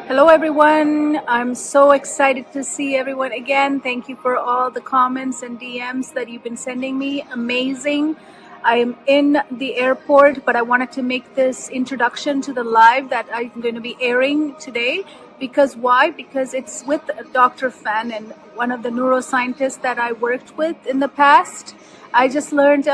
Hello, everyone. I'm so excited to see everyone again. Thank you for all the comments and DMs that you've been sending me. Amazing. I am in the airport, but I wanted to make this introduction to the live that I'm going to be airing today. Because why? Because it's with Dr. Fannin, one of the neuroscientists that I worked with in the past. I just learned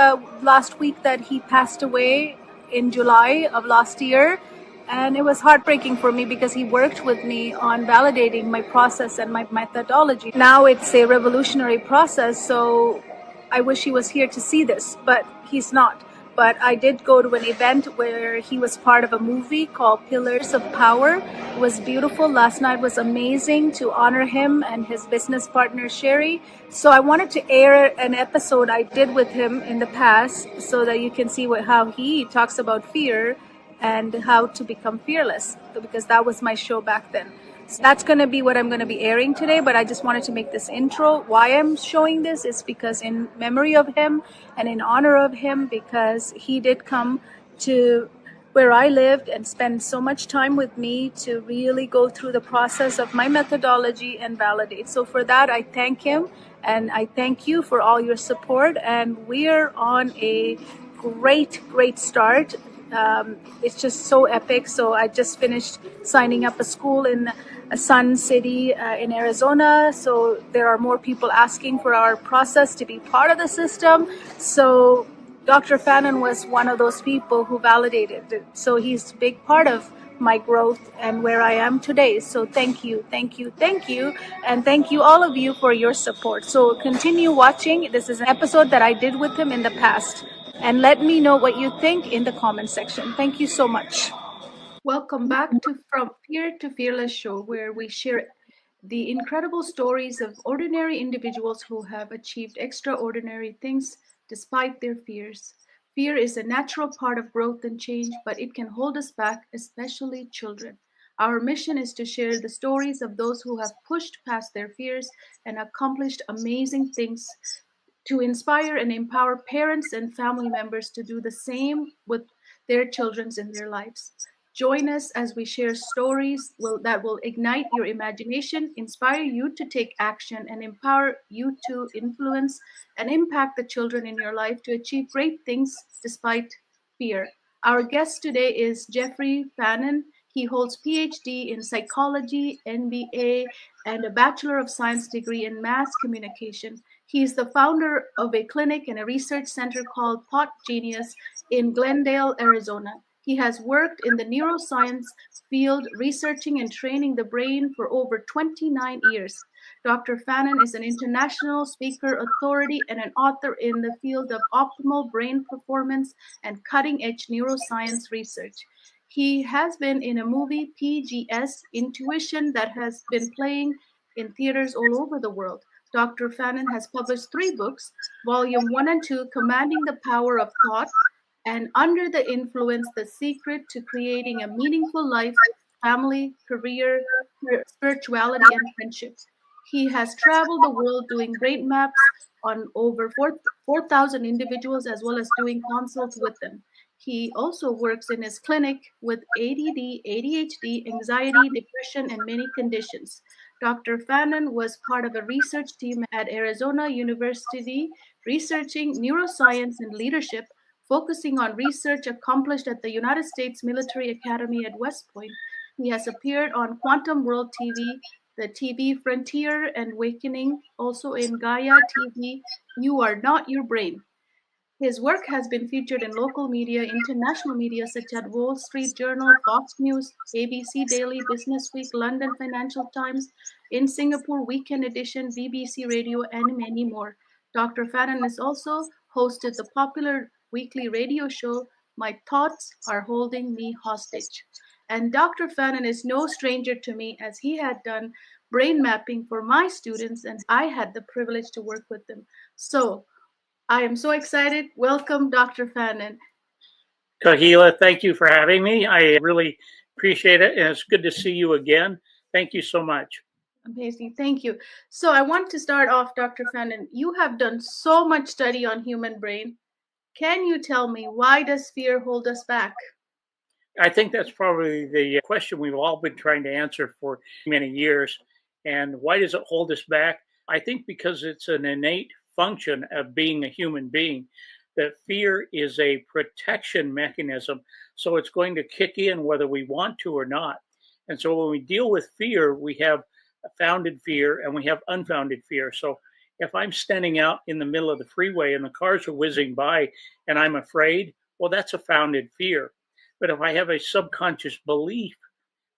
last week that he passed away in July of last year. And it was heartbreaking for me because he worked with me on validating my process and my methodology. Now it's a revolutionary process, so I wish he was here to see this, but he's not. But I did go to an event where he was part of a movie called Pillars of Power. It was beautiful. Last night was amazing to honor him and his business partner, Sherry. So I wanted to air an episode I did with him in the past so that you can see how he talks about fear and how to become fearless, because that was my show back then. So that's going to be what I'm going to be airing today, but I just wanted to make this intro. Why I'm showing this is because in memory of him and in honor of him, because he did come to where I lived and spend so much time with me to really go through the process of my methodology and validate. So for that, I thank him and I thank you for all your support, and we're on a great start. It's just so epic. So I just finished signing up a school in Sun City in Arizona. So there are more people asking for our process to be part of the system. So Dr. Fannin was one of those people who validated it. So he's a big part of my growth and where I am today. So thank you. And thank you all of you for your support. So continue watching. This is an episode that I did with him in the past. And let me know what you think in the comment section. Thank you so much. Welcome back to From Fear to Fearless show, where we share the incredible stories of ordinary individuals who have achieved extraordinary things despite their fears. Fear is a natural part of growth and change, but it can hold us back, especially children. Our mission is to share the stories of those who have pushed past their fears and accomplished amazing things, to inspire and empower parents and family members to do the same with their children in their lives. Join us as we share stories that will ignite your imagination, inspire you to take action, and empower you to influence and impact the children in your life to achieve great things despite fear. Our guest today is Jeffrey Fannin. He holds PhD in psychology, MBA, and a Bachelor of Science degree in mass communication. He is the founder of a clinic and a research center called Pot Genius in Glendale, Arizona. He has worked in the neuroscience field, researching and training the brain for over 29 years. Dr. Fannin is an international speaker, authority, and an author in the field of optimal brain performance and cutting edge neuroscience research. He has been in a movie, PGS Intuition, that has been playing in theaters all over the world. Dr. Fannin has published 3 books, Volume 1 and 2, Commanding the Power of Thought, and Under the Influence, The Secret to Creating a Meaningful Life, Family, Career, Spirituality, and Friendship. He has traveled the world doing brain maps on over 4,000 individuals, as well as doing consults with them. He also works in his clinic with ADD, ADHD, anxiety, depression, and many conditions. Dr. Fannin was part of a research team at Arizona University researching neuroscience and leadership, focusing on research accomplished at the United States Military Academy at West Point. He has appeared on Quantum World TV, the TV Frontier and Awakening, also in Gaia TV, You Are Not Your Brain. His work has been featured in local media, international media such as Wall Street Journal, Fox News, ABC Daily, Business Week, London Financial Times, in Singapore Weekend Edition, BBC Radio, and many more. Dr. Fannin has also hosted the popular weekly radio show, My Thoughts Are Holding Me Hostage. And Dr. Fannin is no stranger to me, as he had done brain mapping for my students and I had the privilege to work with them. So I am so excited. Welcome, Dr. Fannin. Kahila, thank you for having me. I really appreciate it, and it's good to see you again. Thank you so much. Amazing. Thank you. So I want to start off, Dr. Fannin. You have done so much study on human brain. Can you tell me, why does fear hold us back? I think that's probably the question we've all been trying to answer for many years. And why does it hold us back? I think because it's an innate function of being a human being, that fear is a protection mechanism. So it's going to kick in whether we want to or not. And so when we deal with fear, we have founded fear and we have unfounded fear. So if I'm standing out in the middle of the freeway and the cars are whizzing by and I'm afraid, well, that's a founded fear. But if I have a subconscious belief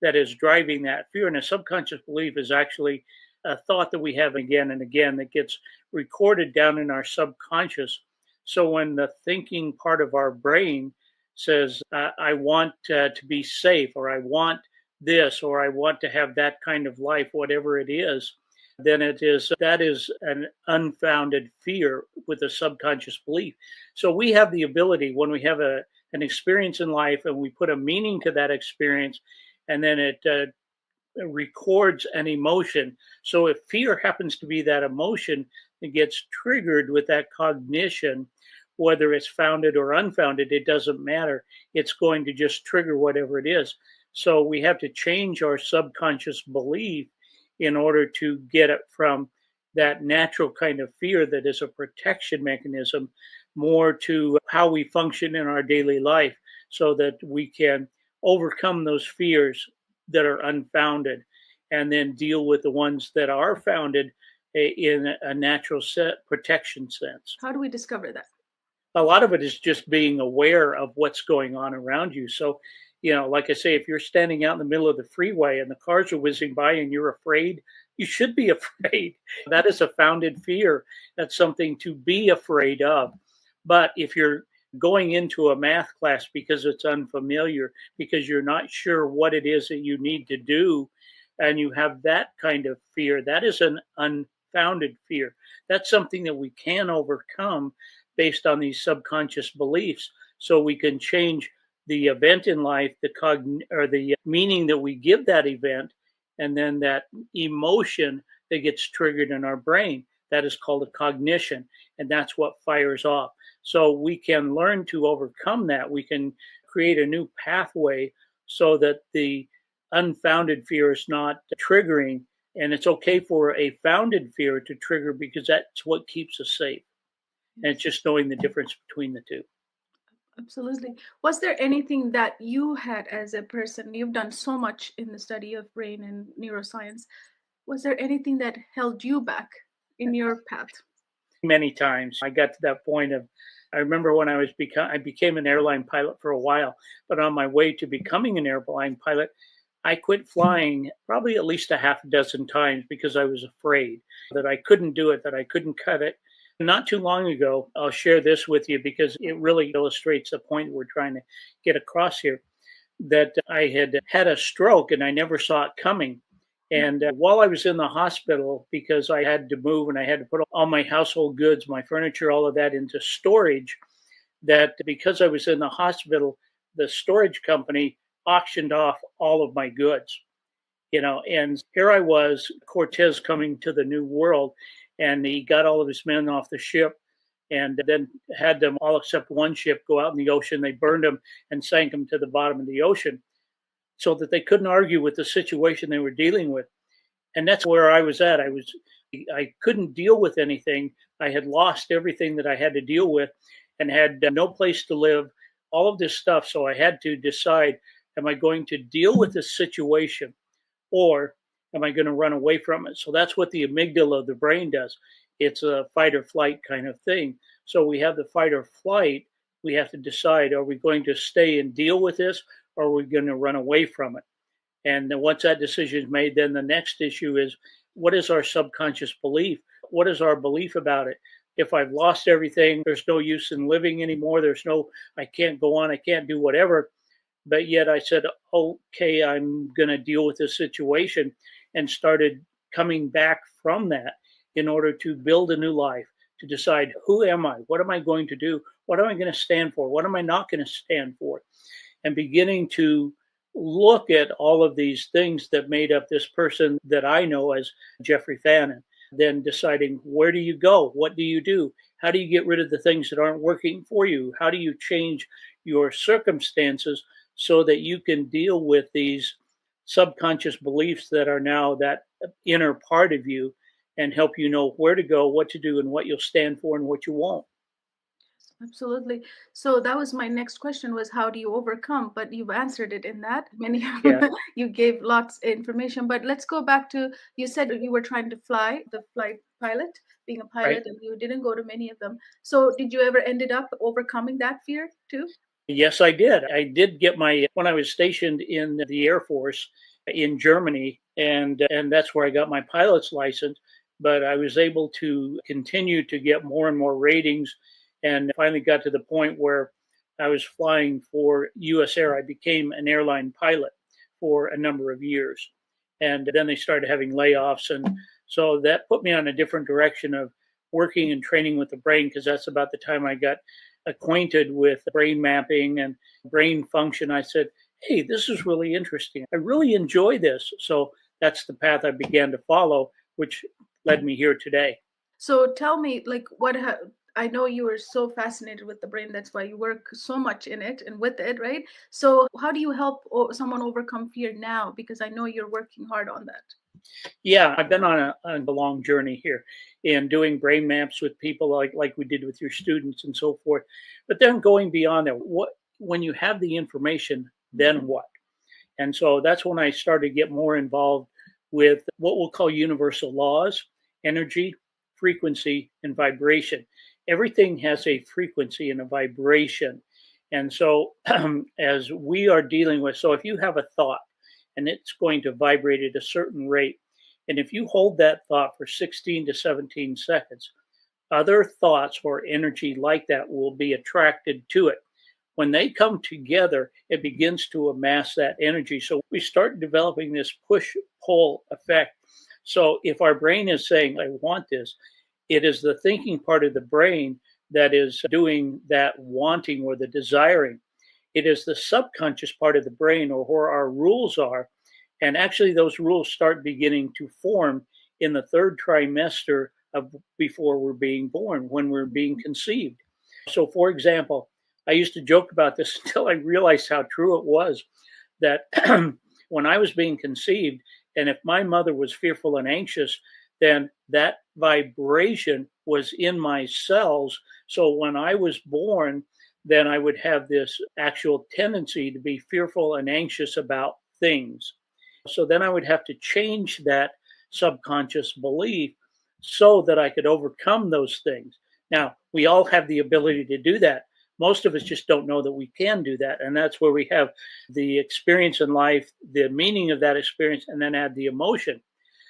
that is driving that fear, and a subconscious belief is actually a thought that we have again and again that gets recorded down in our subconscious. So when the thinking part of our brain says, I want to be safe, or I want this, or I want to have that kind of life, whatever it is, then that is an unfounded fear with a subconscious belief. So we have the ability when we have an experience in life and we put a meaning to that experience, and then it records an emotion. So if fear happens to be that emotion, it gets triggered with that cognition, whether it's founded or unfounded, it doesn't matter. It's going to just trigger whatever it is. So we have to change our subconscious belief in order to get it from that natural kind of fear that is a protection mechanism more to how we function in our daily life so that we can overcome those fears that are unfounded and then deal with the ones that are founded in a natural protection sense. How do we discover that? A lot of it is just being aware of what's going on around you. So, like I say, if you're standing out in the middle of the freeway and the cars are whizzing by and you're afraid, you should be afraid. That is a founded fear. That's something to be afraid of. But if you're going into a math class because it's unfamiliar, because you're not sure what it is that you need to do, and you have that kind of fear, that is an unfounded fear. That's something that we can overcome based on these subconscious beliefs, so we can change the event in life, or the meaning that we give that event, and then that emotion that gets triggered in our brain. That is called a cognition, and that's what fires off. So we can learn to overcome that. We can create a new pathway so that the unfounded fear is not triggering, and it's okay for a founded fear to trigger because that's what keeps us safe. And it's just knowing the difference between the two. Absolutely. Was there anything that you had as a person? You've done so much in the study of brain and neuroscience. Was there anything that held you back in your path? Many times I got to that point of, I remember when I became an airline pilot for a while, but on my way to becoming an airline pilot, I quit flying probably at least a half a dozen times because I was afraid that I couldn't do it, that I couldn't cut it. Not too long ago, I'll share this with you because it really illustrates the point we're trying to get across here, that I had had a stroke and I never saw it coming. And while I was in the hospital, because I had to move and I had to put all my household goods, my furniture, all of that into storage, that because I was in the hospital, the storage company auctioned off all of my goods. And here I was, Cortez coming to the New World, and he got all of his men off the ship and then had them all except one ship go out in the ocean. They burned them and sank them to the bottom of the ocean so that they couldn't argue with the situation they were dealing with. And that's where I was at. I couldn't deal with anything. I had lost everything that I had to deal with and had no place to live, all of this stuff. So I had to decide, am I going to deal with this situation or am I going to run away from it? So that's what the amygdala of the brain does. It's a fight or flight kind of thing. So we have the fight or flight. We have to decide, are we going to stay and deal with this or are we going to run away from it? And then once that decision is made, then the next issue is, what is our subconscious belief? What is our belief about it? If I've lost everything, there's no use in living anymore. I can't go on. I can't do whatever. But yet I said, okay, I'm going to deal with this situation, and started coming back from that in order to build a new life, to decide, who am I? What am I going to do? What am I going to stand for? What am I not going to stand for? And beginning to look at all of these things that made up this person that I know as Jeffrey Fannin, then deciding, where do you go? What do you do? How do you get rid of the things that aren't working for you? How do you change your circumstances so that you can deal with these subconscious beliefs that are now that inner part of you and help you know where to go, what to do, and what you'll stand for and what you won't. Absolutely. So that was my next question was how do you overcome? But you've answered it in that. Many Yeah, you gave lots of information. But let's go back to you said you were trying to fly, the flight pilot, being a right. pilot, and you didn't go to many of them. So did you ever ended up overcoming that fear too? Yes, I did. I did get my when I was stationed in the Air Force in Germany, and that's where I got my pilot's license. But I was able to continue to get more and more ratings, and finally got to the point where I was flying for U.S. Air. I became an airline pilot for a number of years, and then they started having layoffs, and so that put me on a different direction of working and training with the brain because that's about the time I got acquainted with brain mapping and brain function. I said, hey, this is really interesting. I really enjoy this. So that's the path I began to follow, which led me here today. So tell me, like, I know you were so fascinated with the brain. That's why you work so much in it and with it, right? So how do you help someone overcome fear now? Because I know you're working hard on that. Yeah, I've been on a long journey here in doing brain maps with people like we did with your students and so forth. But then going beyond that, what when you have the information, then what? And so that's when I started to get more involved with what we'll call universal laws, energy, frequency, and vibration. Everything has a frequency and a vibration. And so, as we are dealing with, so if you have a thought and it's going to vibrate at a certain rate, and if you hold that thought for 16 to 17 seconds, other thoughts or energy like that will be attracted to it. When they come together, it begins to amass that energy. So we start developing this push pull effect. So if our brain is saying, I want this, it is the thinking part of the brain that is doing that wanting or the desiring. It is the subconscious part of the brain or where our rules are. And actually, those rules start beginning to form in the third trimester of before we're being born, when we're being conceived. So, for example, I used to joke about this until I realized how true it was that when I was being conceived, and if my mother was fearful and anxious, then that vibration was in my cells. So when I was born, then I would have this actual tendency to be fearful and anxious about things. So then I would have to change that subconscious belief so that I could overcome those things. Now, we all have the ability to do that. Most of us just don't know that we can do that. And that's where we have the experience in life, the meaning of that experience, and then add the emotion.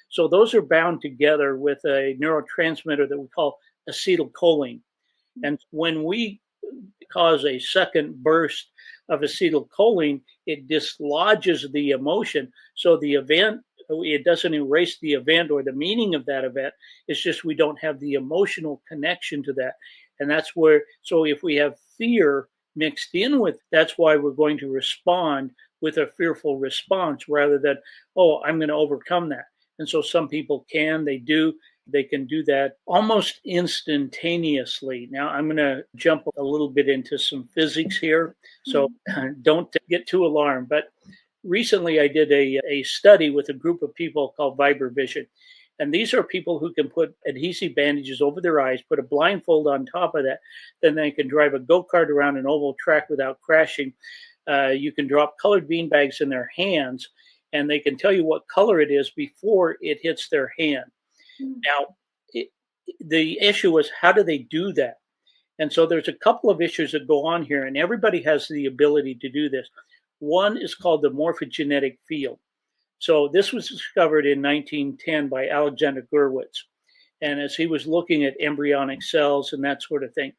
So those are bound together with a neurotransmitter that we call acetylcholine. And when we cause a second burst of acetylcholine, it dislodges the emotion. So the event, it doesn't erase the event or the meaning of that event. It's just we don't have the emotional connection to that. And that's where, so if we have fear mixed in with, that's why we're going to respond with a fearful response rather than, oh, I'm going to overcome that. And so some people can, they do, they can do that almost instantaneously. Now, I'm going to jump a little bit into some physics here. So don't get too alarmed. But recently, I did a study with a group of people called Vibravision. And these are people who can put adhesive bandages over their eyes, put a blindfold on top of that. Then they can drive a go kart around an oval track without crashing. You can drop colored beanbags in their hands, and they can tell you what color it is before it hits their hand. Now, the issue is how do they do that? And so there's a couple of issues that go on here, and everybody has the ability to do this. One is called the morphogenetic field. So this was discovered in 1910 by Alexander Gurwitz. And as he was looking at embryonic cells and that sort of thing.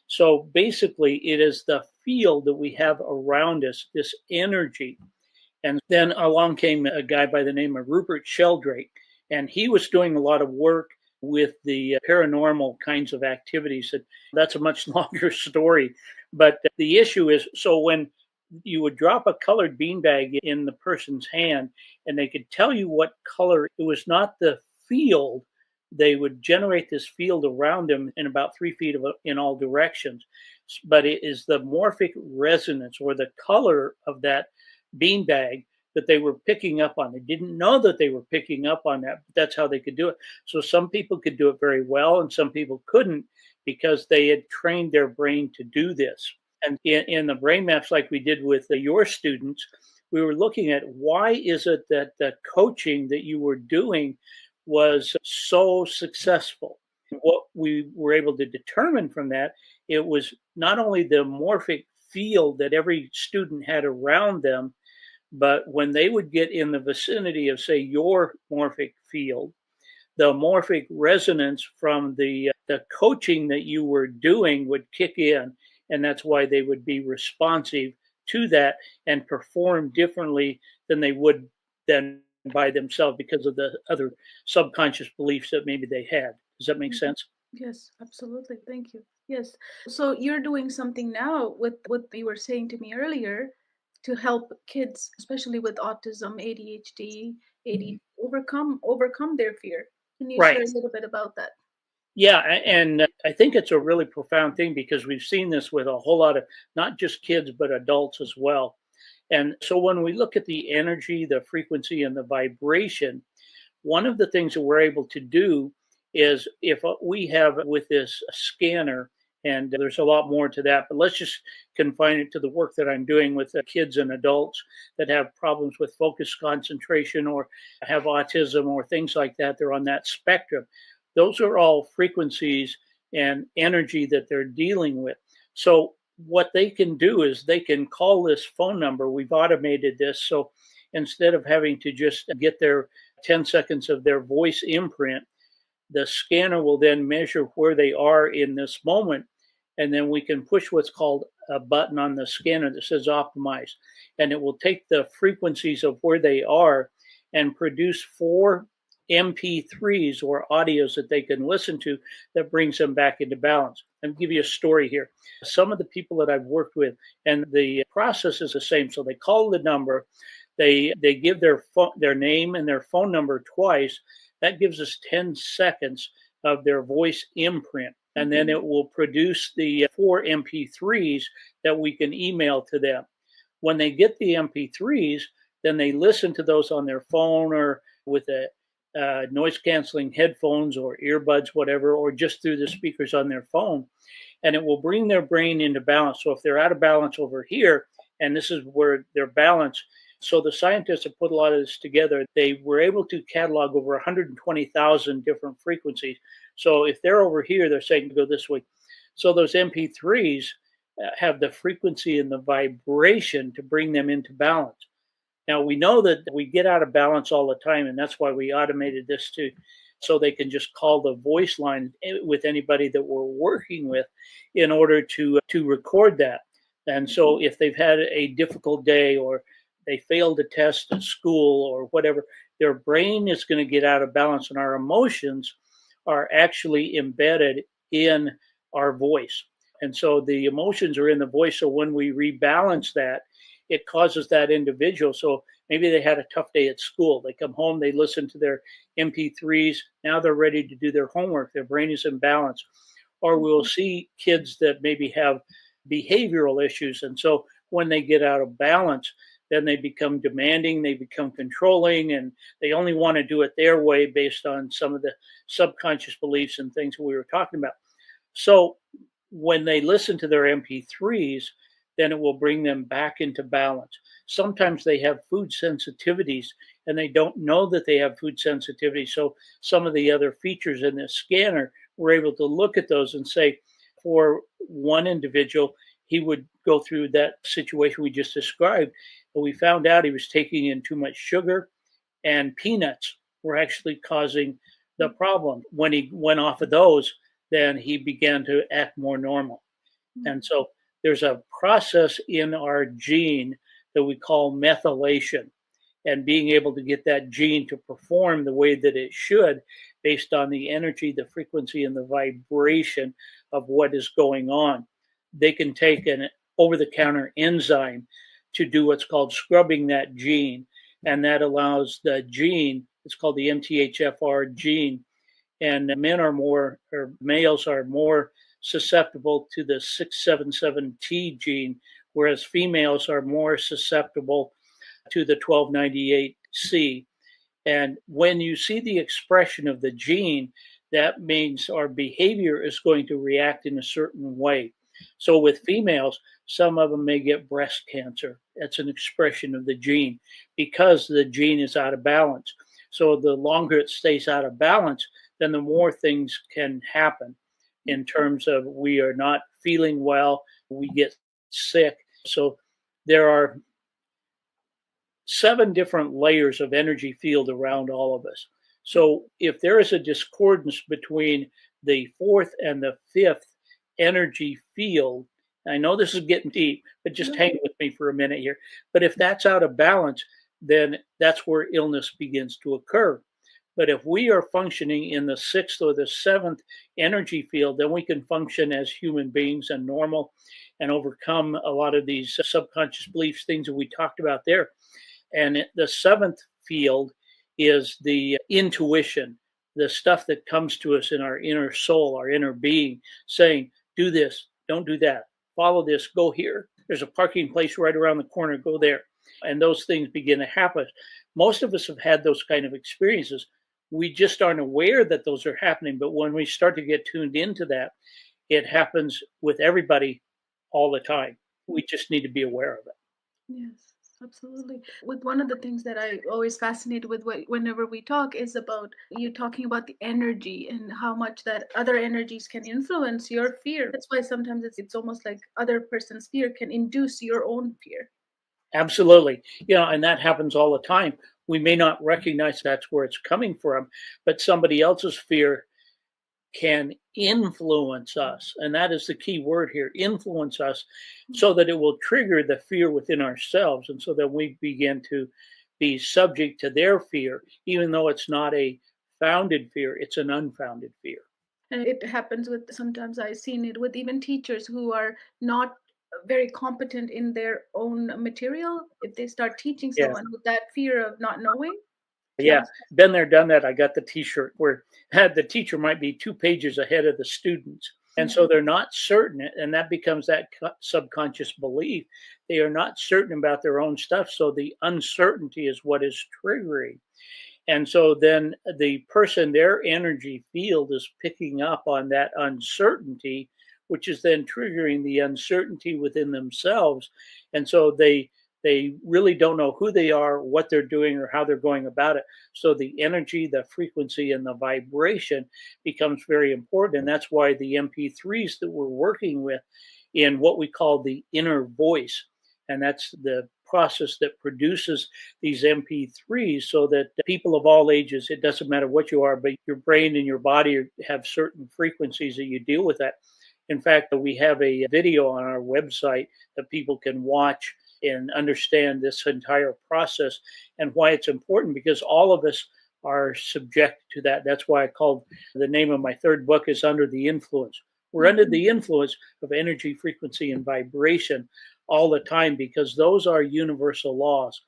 So basically, it is the field that we have around us, this energy. And then along came a guy by the name of Rupert Sheldrake, and he was doing a lot of work with the paranormal kinds of activities. And that's a much longer story. But the issue is, so when you would drop a colored beanbag in the person's hand and they could tell you what color, it was not the field. They would generate this field around them in about 3 feet in all directions. but it is the morphic resonance or the color of that beanbag that they were picking up on. They didn't know that they were picking up on that, but that's how they could do it. So some people could do it very well, and some people couldn't because they had trained their brain to do this. And in the brain maps, like we did with your students, we were looking at why is it that the coaching that you were doing was so successful. What we were able to determine from that, it was not only the morphic field that every student had around them, but when they would get in the vicinity of, say, your morphic field, the morphic resonance from the coaching that you were doing would kick in, and that's why they would be responsive to that and perform differently than they would then by themselves because of the other subconscious beliefs that maybe they had. Does that make sense? Yes, absolutely. Thank you. Yes. So you're doing something now with what you were saying to me earlier to help kids, especially with autism, ADHD, AD, overcome their fear. Can you share Right. a little bit about that? Yeah, and I think it's a really profound thing because we've seen this with a whole lot of not just kids but adults as well. And so when we look at the energy, the frequency, and the vibration, one of the things that we're able to do is if we have with this scanner, and there's a lot more to that, but let's just confine it to the work that I'm doing with kids and adults that have problems with focus, concentration, or have autism or things like that. They're on that spectrum. Those are all frequencies and energy that they're dealing with. So what they can do is they can call this phone number. We've automated this. So instead of having to just get their 10 seconds of their voice imprint, the scanner will then measure where they are in this moment. And then we can push what's called a button on the scanner that says optimize. And it will take the frequencies of where they are and produce 4 MP3s or audios that they can listen to that brings them back into balance. I'll give you a story here. Some of the people that I've worked with, and the process is the same. So they call the number, they give their name and their phone number twice. That gives us 10 seconds of their voice imprint. And then it will produce the 4 MP3s that we can email to them. When they get the MP3s, then they listen to those on their phone or with a noise canceling headphones or earbuds, whatever, or just through the speakers on their phone. And it will bring their brain into balance. So if they're out of balance over here, and this is where they're balanced. So the scientists have put a lot of this together. They were able to catalog over 120,000 different frequencies. So if they're over here, they're saying to go this way. So those MP3s have the frequency and the vibration to bring them into balance. Now we know that we get out of balance all the time, and that's why we automated this too, so they can just call the voice line with anybody that we're working with in order to record that. And so if they've had a difficult day or they failed a test at school or whatever, their brain is going to get out of balance, and our emotions are actually embedded in our voice. And so the emotions are in the voice. So when we rebalance that, it causes that individual. So maybe they had a tough day at school. They come home, they listen to their MP3s. Now they're ready to do their homework. Their brain is in balance. Or we'll see kids that maybe have behavioral issues. And so when they get out of balance, then they become demanding, they become controlling, and they only want to do it their way based on some of the subconscious beliefs and things we were talking about. So when they listen to their MP3s, then it will bring them back into balance. Sometimes they have food sensitivities and they don't know that they have food sensitivity. So some of the other features in this scanner, we're able to look at those and say, for one individual, he would go through that situation we just described. But we found out he was taking in too much sugar, and peanuts were actually causing the problem. When he went off of those, then he began to act more normal. And so there's a process in our gene that we call methylation, and being able to get that gene to perform the way that it should based on the energy, the frequency, and the vibration of what is going on. They can take an over the counter enzyme to do what's called scrubbing that gene. And that allows the gene, it's called the MTHFR gene. And men are more, or males are more susceptible to the 677T gene, whereas females are more susceptible to the 1298C. And when you see the expression of the gene, that means our behavior is going to react in a certain way. So with females, some of them may get breast cancer. That's an expression of the gene because the gene is out of balance. So the longer it stays out of balance, then the more things can happen in terms of we are not feeling well, we get sick. So there are 7 different layers of energy field around all of us. So if there is a discordance between the 4th and the 5th energy field, I know this is getting deep, but just hang with me for a minute here. But if that's out of balance, then that's where illness begins to occur. But if we are functioning in the 6th or the 7th energy field, then we can function as human beings and normal and overcome a lot of these subconscious beliefs, things that we talked about there. And the 7th field is the intuition, the stuff that comes to us in our inner soul, our inner being, saying, do this, don't do that, follow this, go here. There's a parking place right around the corner, go there. And those things begin to happen. Most of us have had those kind of experiences. We just aren't aware that those are happening. But when we start to get tuned into that, it happens with everybody all the time. We just need to be aware of it. Yes, absolutely. With one of the things that I always fascinate with whenever we talk is about you talking about the energy and how much that other energies can influence your fear. That's why sometimes it's almost like other person's fear can induce your own fear. Absolutely. And that happens all the time. We may not recognize that's where it's coming from, but somebody else's fear can influence us. And that is the key word here, influence us, so that it will trigger the fear within ourselves. And so that we begin to be subject to their fear, even though it's not a founded fear, it's an unfounded fear. And it happens with, sometimes I've seen it with even teachers who are not very competent in their own material. If they start teaching Yeah. someone with that fear of not knowing. Yeah, been there, done that. I got the T-shirt where the teacher might be 2 pages ahead of the students, and so they're not certain, and that becomes that subconscious belief. They are not certain about their own stuff, so the uncertainty is what is triggering. And so then the person, their energy field is picking up on that uncertainty, which is then triggering the uncertainty within themselves, and so they really don't know who they are, what they're doing, or how they're going about it. So the energy, the frequency, and the vibration becomes very important. And that's why the MP3s that we're working with in what we call the inner voice, and that's the process that produces these MP3s so that people of all ages, it doesn't matter what you are, but your brain and your body have certain frequencies that you deal with that. In fact, we have a video on our website that people can watch and understand this entire process and why it's important, because all of us are subject to that. That's why I called the name of my 3rd book is Under the Influence. We're under the influence of energy, frequency, and vibration all the time because those are universal laws.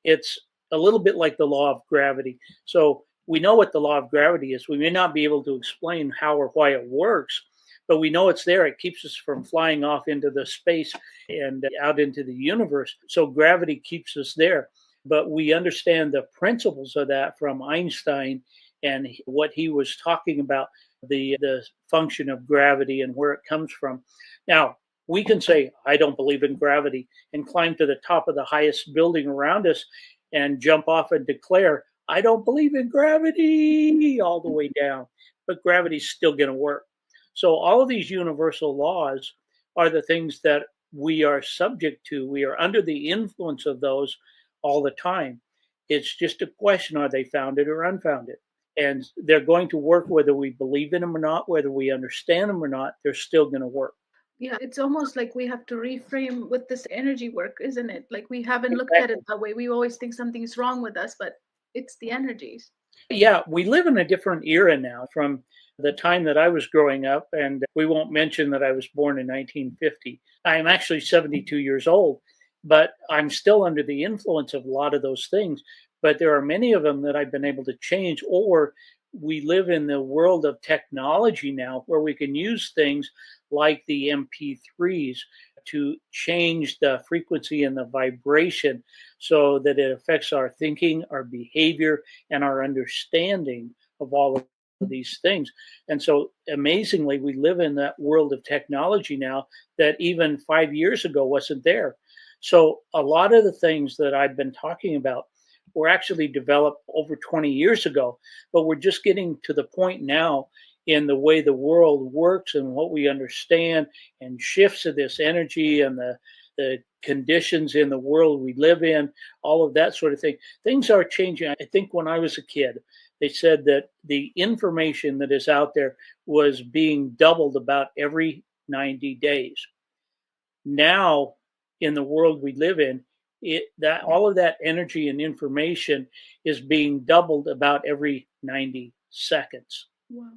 It's a little bit like the law of gravity. So we know what the law of gravity is. We may not be able to explain how or why it works, but we know it's there. It keeps us from flying off into the space and out into the universe. So gravity keeps us there. But we understand the principles of that from Einstein and what he was talking about, the function of gravity and where it comes from. Now, we can say, I don't believe in gravity, and climb to the top of the highest building around us and jump off and declare, I don't believe in gravity all the way down. But gravity's still going to work. So all of these universal laws are the things that we are subject to. We are under the influence of those all the time. It's just a question, are they founded or unfounded? And they're going to work whether we believe in them or not, whether we understand them or not, they're still going to work. Yeah, it's almost like we have to reframe with this energy work, isn't it? Like we haven't looked at it that way. We always think something is wrong with us, but it's the energies. Yeah, we live in a different era now from the time that I was growing up, and we won't mention that I was born in 1950. I'm actually 72 years old, but I'm still under the influence of a lot of those things. But there are many of them that I've been able to change or we live in the world of technology now where we can use things like the MP3s to change the frequency and the vibration so that it affects our thinking, our behavior, and our understanding of all of these things. And so amazingly, we live in that world of technology now that even 5 years ago wasn't there. So a lot of the things that I've been talking about were actually developed over 20 years ago, but we're just getting to the point now in the way the world works and what we understand and shifts of this energy and the conditions in the world we live in, all of that sort of thing. Things are changing. I think when I was a kid, they said that the information that is out there was being doubled about every 90 days. Now, in the world we live in, that all of that energy and information is being doubled about every 90 seconds. Wow.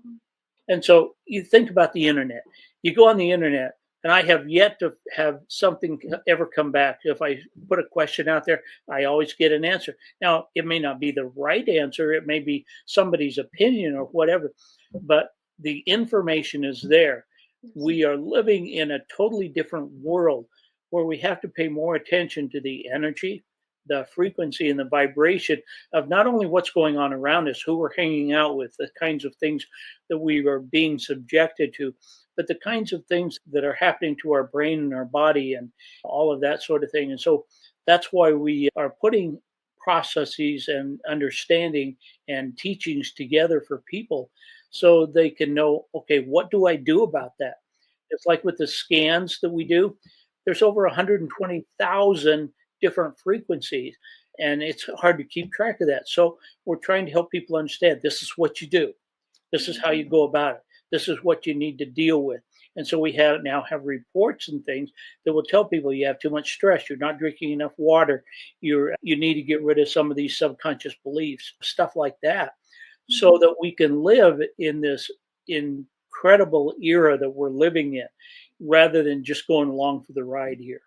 And so you think about the internet. You go on the internet, and I have yet to have something ever come back. If I put a question out there, I always get an answer. Now, it may not be the right answer, it may be somebody's opinion or whatever, but the information is there. We are living in a totally different world where we have to pay more attention to the energy, the frequency, and the vibration of not only what's going on around us, who we're hanging out with, the kinds of things that we are being subjected to, but the kinds of things that are happening to our brain and our body and all of that sort of thing. And so that's why we are putting processes and understanding and teachings together for people so they can know, okay, what do I do about that? It's like with the scans that we do, there's over 120,000 different frequencies, and it's hard to keep track of that. So we're trying to help people understand this is what you do, this is how you go about it, this is what you need to deal with. And so we now have reports and things that will tell people you have too much stress, you're not drinking enough water, you need to get rid of some of these subconscious beliefs, stuff like that, so that we can live in this incredible era that we're living in rather than just going along for the ride here.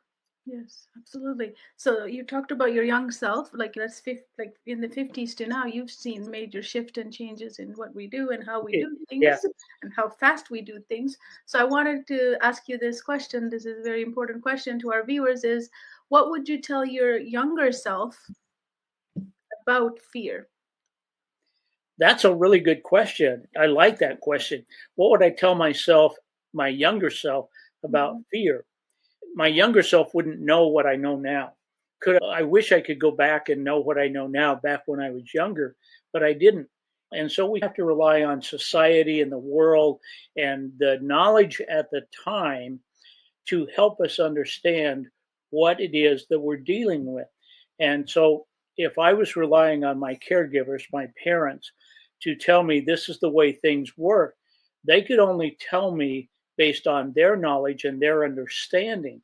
Yes, absolutely. So you talked about your young self, like like in the 50s to now, you've seen major shift and changes in what we do and how we do Yeah, things and how fast we do things. So I wanted to ask you this question. This is a very important question to our viewers is what would you tell your younger self about fear? that's a really good question. I like that question. What would I tell myself, my younger self, about Mhm. fear? My younger self wouldn't know what I know now. I wish I could go back and know what I know now back when I was younger, but I didn't. And so we have to rely on society and the world and the knowledge at the time to help us understand what it is that we're dealing with. And so if I was relying on my caregivers, my parents, to tell me this is the way things work, they could only tell me based on their knowledge and their understanding.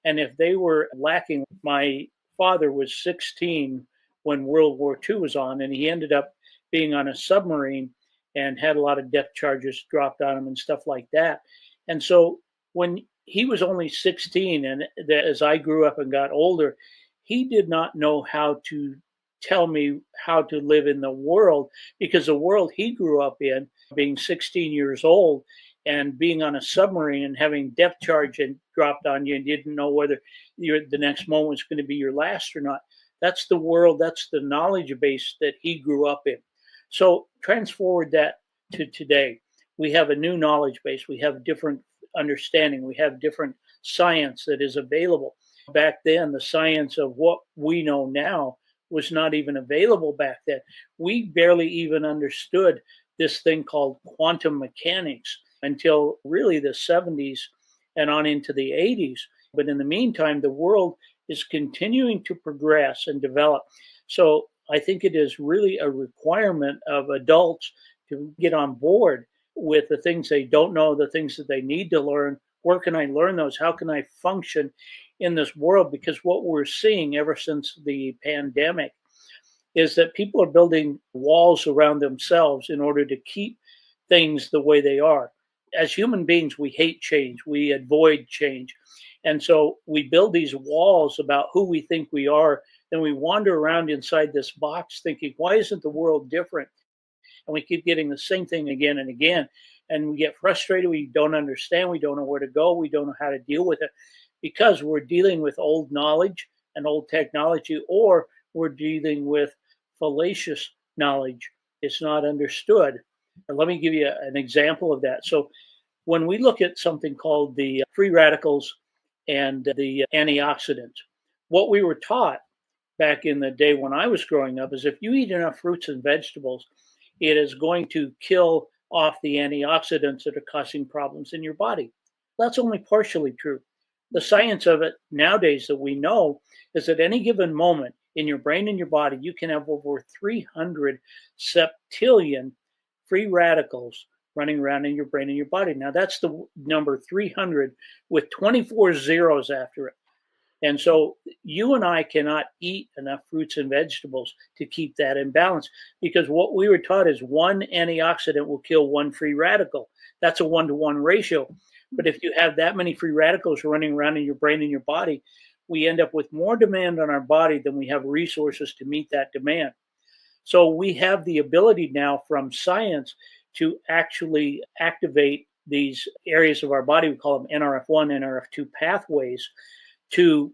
And if they were lacking, my father was 16 when World War II was on, and he ended up being on a submarine and had a lot of depth charges dropped on him and stuff like that. And so when he was only 16, and as I grew up and got older, he did not know how to tell me how to live in the world because the world he grew up in, being 16 years old and being on a submarine and having depth charge and dropped on you and you didn't know whether the next moment was going to be your last or not. That's the world, that's the knowledge base that he grew up in. So trans forward that to today. We have a new knowledge base. We have different understanding. We have different science that is available. Back then, the science of what we know now was not even available back then. We barely even understood this thing called quantum mechanics until really the 70s and on into the 80s. But in the meantime, the world is continuing to progress and develop. So I think it is really a requirement of adults to get on board with the things they don't know, the things that they need to learn. Where can I learn those? How can I function in this world? Because what we're seeing ever since the pandemic is that people are building walls around themselves in order to keep things the way they are. As human beings, we hate change, we avoid change. And so we build these walls about who we think we are. Then we wander around inside this box thinking, why isn't the world different? and we keep getting the same thing again and again. And we get frustrated. We don't understand. We don't know where to go. We don't know how to deal with it because we're dealing with old knowledge and old technology, or we're dealing with fallacious knowledge. It's not understood. And let me give you an example of that. So, when we look at something called the free radicals and the antioxidants, what we were taught back in the day when I was growing up is if you eat enough fruits and vegetables, it is going to kill off the antioxidants that are causing problems in your body. That's only partially true. The science of it nowadays that we know is at any given moment in your brain and your body, you can have over 300 septillion free radicals running around in your brain and your body. Now, that's the number 300 with 24 zeros after it. And so you and I cannot eat enough fruits and vegetables to keep that in balance because what we were taught is one antioxidant will kill one free radical. That's a 1-to-1 ratio. But if you have that many free radicals running around in your brain and your body, we end up with more demand on our body than we have resources to meet that demand. So we have the ability now from science to actually activate these areas of our body. We call them NRF1, NRF2 pathways to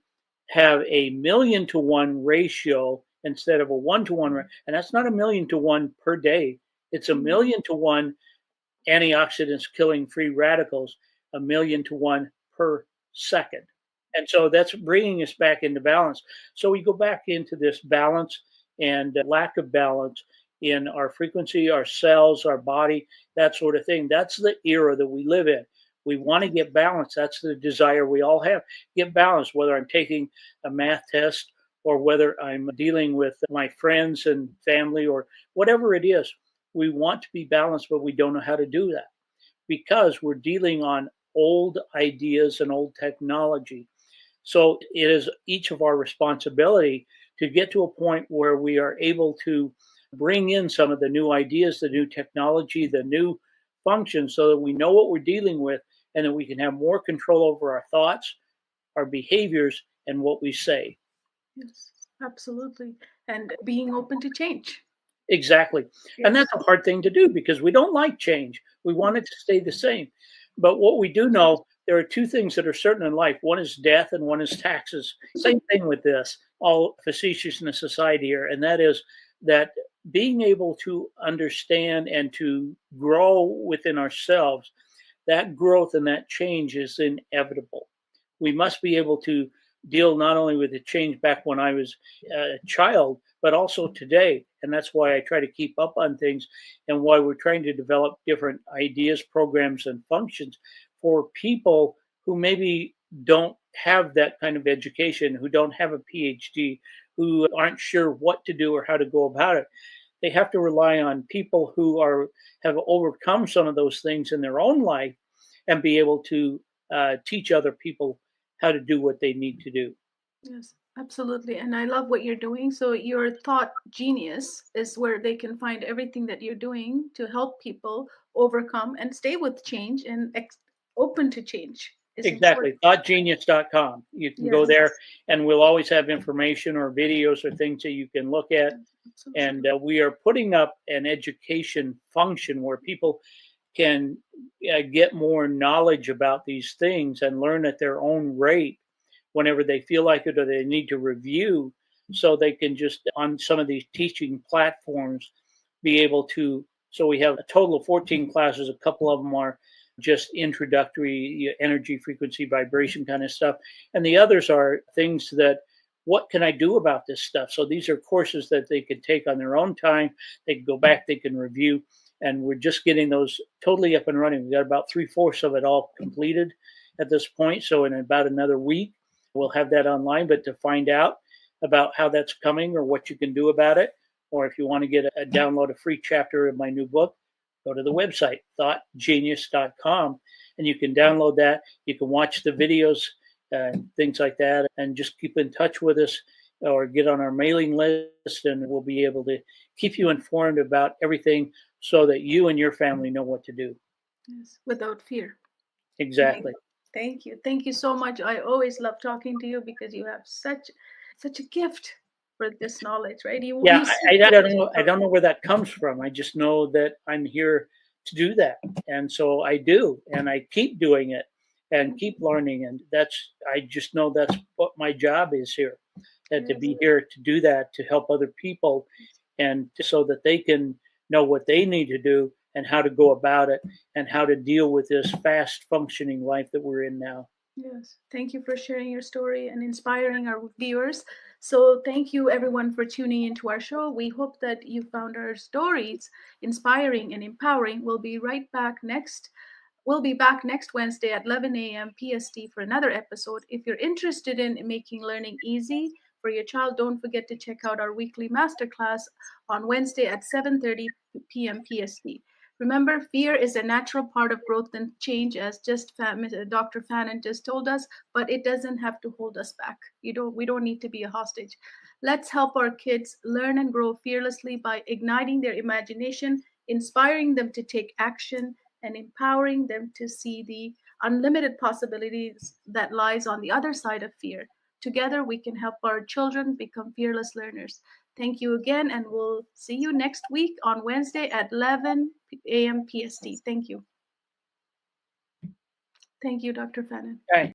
have a 1,000,000 to 1 ratio instead of a 1-to-1. And that's not a 1,000,000 to 1 per day. It's a 1,000,000 to 1 antioxidants killing free radicals, a 1,000,000 to 1 per second. And so that's bringing us back into balance. So we go back into this balance and lack of balance in our frequency, our cells, our body, that sort of thing. That's the era that we live in. We want to get balance. That's the desire we all have. Get balance, whether I'm taking a math test or whether I'm dealing with my friends and family or whatever it is. We want to be balanced, but we don't know how to do that because we're dealing on old ideas and old technology. So it is each of our responsibility to get to a point where we are able to bring in some of the new ideas, the new technology, the new functions so that we know what we're dealing with and that we can have more control over our thoughts, our behaviors, and what we say. Yes, absolutely. And being open to change. Exactly. And Yes. that's a hard thing to do because we don't like change. We want it to stay the same. But what we do know, there are two things that are certain in life. One is death and one is taxes. Same thing with this, all facetiousness aside here. And that is that being able to understand and to grow within ourselves, that growth and that change is inevitable. We must be able to deal not only with the change back when I was a child, but also today. And that's why I try to keep up on things and why we're trying to develop different ideas, programs, and functions for people who maybe don't have that kind of education, who don't have a PhD, who aren't sure what to do or how to go about it. They have to rely on people who have overcome some of those things in their own life and be able to teach other people how to do what they need to do. Yes, absolutely. And I love what you're doing. So your thought genius is where they can find everything that you're doing to help people overcome and stay with change and open to change is important. Exactly. Thoughtgenius.com. You can go Yes, there and we'll always have information or videos or things that you can look at. And absolutely. we are putting up an education function where people can get more knowledge about these things and learn at their own rate whenever they feel like it or they need to review so they can just on some of these teaching platforms be able to. So we have a total of 14 classes. A couple of them are just introductory energy, frequency, vibration kind of stuff, and the others are things that what can I do about this stuff. So these are courses that they could take on their own time. They can go back, they can review, and we're just getting those totally up and running. We got about 3/4 of it all completed at this point. So in about another week we'll have that online. But to find out about how that's coming or what you can do about it, or if you want to get a download a free chapter of my new book, go to the website, thoughtgenius.com, and you can download that. You can watch the videos and things like that, and just keep in touch with us or get on our mailing list, and we'll be able to keep you informed about everything so that you and your family know what to do. Yes, without fear. Exactly. Thank you. Thank you so much. I always love talking to you because you have such a gift. for this knowledge, right? Yeah, You seek I don't knowledge. know. I don't know where that comes from. I just know that I'm here to do that, and so I do, and I keep doing it, and keep learning, and that's. I just know that's what my job is here, that to Yes. be here to do that, to help other people, and so that they can know what they need to do and how to go about it, and how to deal with this fast functioning life that we're in now. Yes. Thank you for sharing your story and inspiring our viewers. So, thank you everyone for tuning into our show. We hope that you found our stories inspiring and empowering. We'll be back next Wednesday at 11 a.m. PST for another episode. If you're interested in making learning easy for your child, don't forget to check out our weekly masterclass on Wednesday at 7:30 p.m. PST. Remember, fear is a natural part of growth and change, as Dr. Fannin just told us, but it doesn't have to hold us back. We don't need to be a hostage. Let's help our kids learn and grow fearlessly by igniting their imagination, inspiring them to take action, and empowering them to see the unlimited possibilities that lies on the other side of fear. Together, we can help our children become fearless learners. Thank you again, and we'll see you next week on Wednesday at 11 a.m. PST. Thank you. Thank you, Dr. Fannin. Okay.